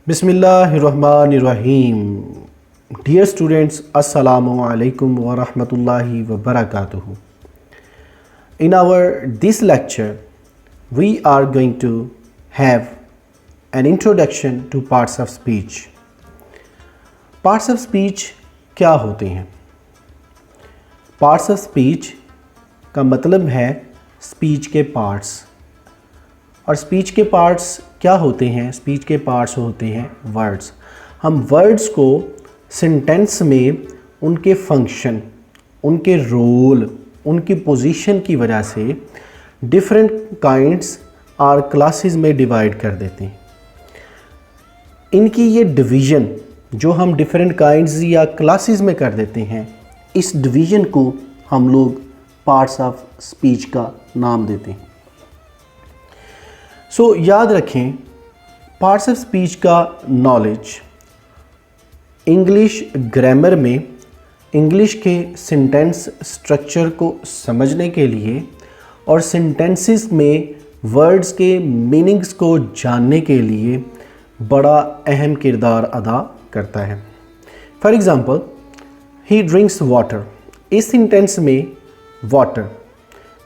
बिस्मिल्लाहिर्रहमानिर्रहीम। Dear students, Assalamu alaikum wa rahmatullahi wa barakatuhu. In this lecture, we are going to have an introduction to parts of speech. Parts of speech क्या होते हैं? Parts of speech का मतलब है speech के parts. और speech के parts क्या होते हैं? स्पीच के पार्ट्स होते हैं वर्ड्स। हम वर्ड्स को सेंटेंस में उनके फंक्शन, उनके रोल, उनकी पोजीशन की वजह से डिफरेंट काइंड्स और क्लासेस में डिवाइड कर देते हैं। इनकी ये डिवीज़न जो हम डिफरेंट काइंड्स या क्लासेस में कर देते हैं, इस डिवीज़न को हम लोग पार्ट्स ऑफ स्पीच का नाम देते हैं। सो याद रखें, पार्ट्स ऑफ स्पीच का नॉलेज इंग्लिश ग्रामर में इंग्लिश के सेंटेंस स्ट्रक्चर को समझने के लिए और सेंटेंसेस में वर्ड्स के मीनिंग्स को जानने के लिए बड़ा अहम किरदार अदा करता है। For example, he drinks water. इस सेंटेंस में water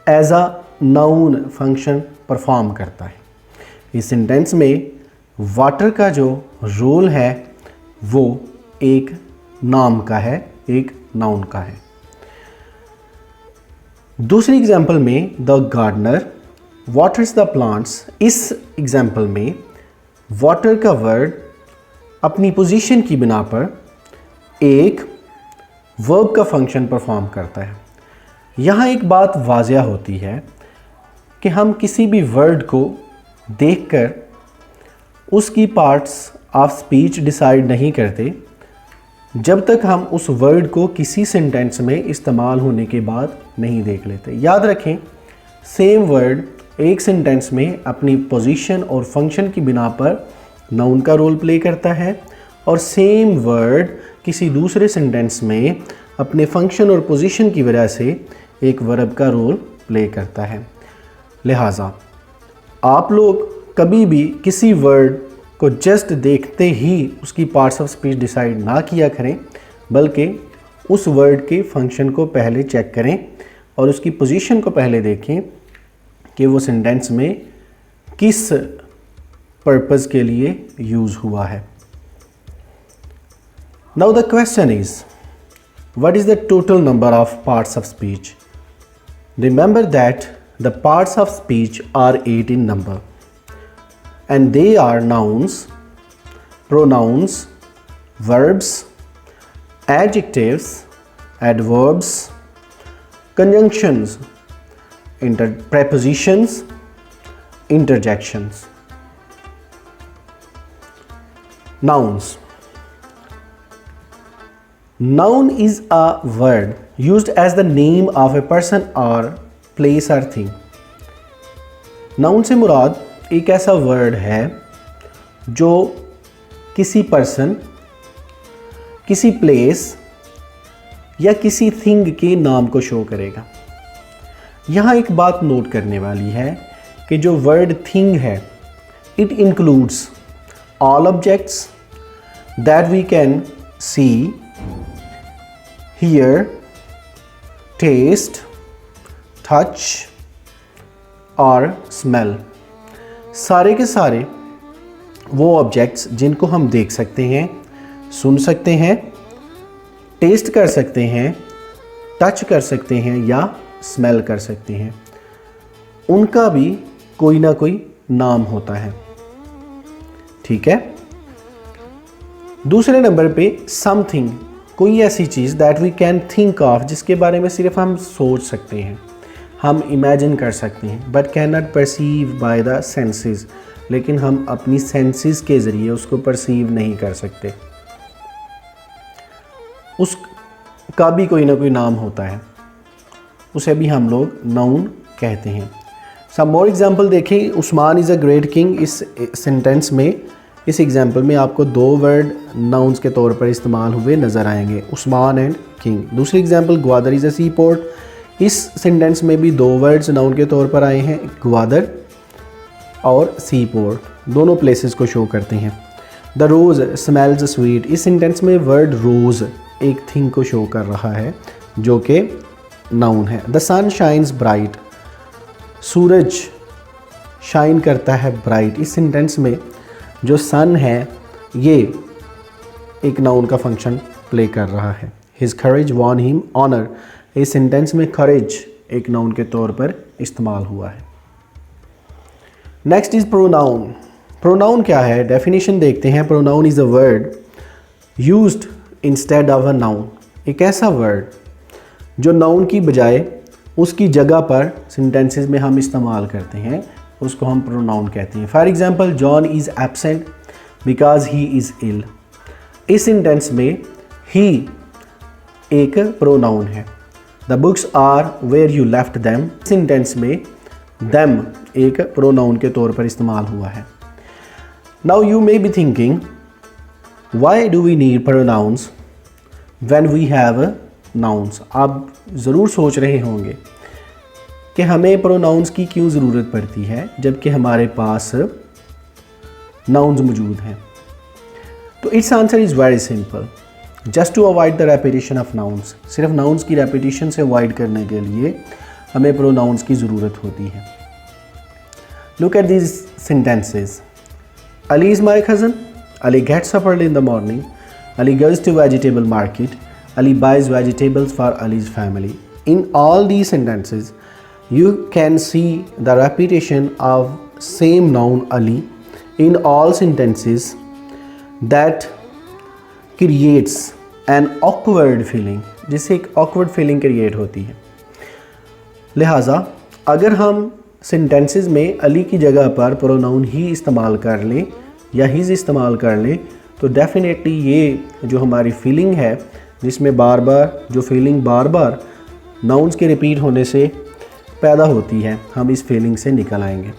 as a noun function perform करता है। इस सेंटेंस में वाटर का जो रोल है वो एक नाम का है, एक नाउन का है। दूसरी एग्जांपल में the gardener waters the plants. इस एग्जांपल में वाटर का वर्ड अपनी पोजीशन की बिना पर एक वर्ब का फंक्शन परफॉर्म करता है। यहाँ एक बात वाज़िया होती है कि हम किसी भी वर्ड को देखकर उसकी पार्ट्स ऑफ स्पीच डिसाइड नहीं करते जब तक हम उस वर्ड को किसी सेंटेंस में इस्तेमाल होने के बाद नहीं देख लेते। याद रखें, सेम वर्ड एक सेंटेंस में अपनी पोजीशन और फंक्शन की बिना पर नाउन का रोल प्ले करता है और सेम वर्ड किसी दूसरे सेंटेंस में अपने फंक्शन और पोजीशन की वजह से एक वर्ब का रोल प्ले करता है। लिहाजा आप लोग कभी भी किसी वर्ड को जस्ट देखते ही उसकी पार्ट्स ऑफ स्पीच डिसाइड ना किया करें, बल्कि उस वर्ड के फंक्शन को पहले चेक करें और उसकी पोजीशन को पहले देखें कि वो सेंटेंस में किस पर्पज़ के लिए यूज़ हुआ है। Now the question is, what is the total number of parts of speech? Remember that the parts of speech are 8 in number, and they are nouns, pronouns, verbs, adjectives, adverbs, conjunctions, prepositions, interjections. Nouns. Noun is a word used as the name of a person or place और thing. Noun से मुराद एक ऐसा word है जो किसी person, किसी place या किसी थिंग के नाम को शो करेगा। यहाँ एक बात नोट करने वाली है कि जो वर्ड थिंग है, it includes all objects that we can see, hear, taste, touch और स्मेल। सारे के सारे वो ऑब्जेक्ट्स जिनको हम देख सकते हैं, सुन सकते हैं, टेस्ट कर सकते हैं, टच कर सकते हैं या स्मेल कर सकते हैं, उनका भी कोई ना कोई नाम होता है। ठीक है। दूसरे नंबर पे समथिंग, कोई ऐसी चीज़ that we can think of, जिसके बारे में सिर्फ हम सोच सकते हैं, हम इमेजिन कर सकते हैं, but can not perceive by the senses, लेकिन हम अपनी सेंसेस के ज़रिए उसको परसीव नहीं कर सकते। उसका भी कोई ना कोई नाम होता है, उसे भी हम लोग नाउन कहते हैं। सम मोर एग्जाम्पल देखें। Usman is a great king. इस सेंटेंस में, इस एग्जाम्पल में आपको दो वर्ड नाउन्स के तौर पर इस्तेमाल हुए नज़र आएंगे, उस्मान एंड किंग। दूसरी example, Gwadar is a sea port. इस सेंटेंस में भी दो वर्ड्स नाउन के तौर पर आए हैं, ग्वादर और सी पोर्ट, दोनों प्लेसेस को शो करते हैं। द रोज़ स्मेल्स स्वीट, इस सेंटेंस में वर्ड रोज़ एक थिंग को शो कर रहा है जो कि नाउन है। द सन शाइन्स ब्राइट, सूरज शाइन करता है ब्राइट, इस सेंटेंस में जो सन है ये एक नाउन का फंक्शन प्ले कर रहा है। हिज करेज वॉन हिम ऑनर, इस सेंटेंस में करेज एक नाउन के तौर पर इस्तेमाल हुआ है। Next is pronoun. प्रोनाउन क्या है, डेफिनेशन देखते हैं। Pronoun is a word used instead of a noun, एक ऐसा वर्ड जो नाउन की बजाय उसकी जगह पर सेंटेंसेस में हम इस्तेमाल करते हैं, उसको हम प्रोनाउन कहते हैं। For example, John is absent because he is ill, इस सेंटेंस में ही एक प्रोनाउन है। The books are where you left them, sentence में देम एक प्रोनाउन के तौर पर इस्तेमाल हुआ है। Now you may be thinking why do we need pronouns when we have nouns. आप ज़रूर सोच रहे होंगे कि हमें प्रोनाउंस की क्यों ज़रूरत पड़ती है जबकि हमारे पास नाउन्स मौजूद हैं। तो it's answer is very simple, just to avoid the repetition of nouns, सिर्फ नाउन्स की रेपिटेशन से अवॉइड करने के लिए हमें प्रोनाउंस की ज़रूरत होती है। Look at these sentences, Ali is my cousin, Ali gets up early in the morning, Ali goes to vegetable market, Ali buys vegetables for Ali's family. In all these sentences, you can see the repetition of same noun Ali in all sentences that creates an awkward feeling, जिससे एक awkward feeling create होती है। लिहाजा अगर हम sentences में अली की जगह पर pronoun ही इस्तेमाल कर लें या his इस्तेमाल कर लें तो डेफिनेटली ये जो हमारी फीलिंग है जिसमें बार बार जो फीलिंग बार बार नाउन्स के रिपीट होने से पैदा होती है, हम इस फीलिंग से निकल आएंगे।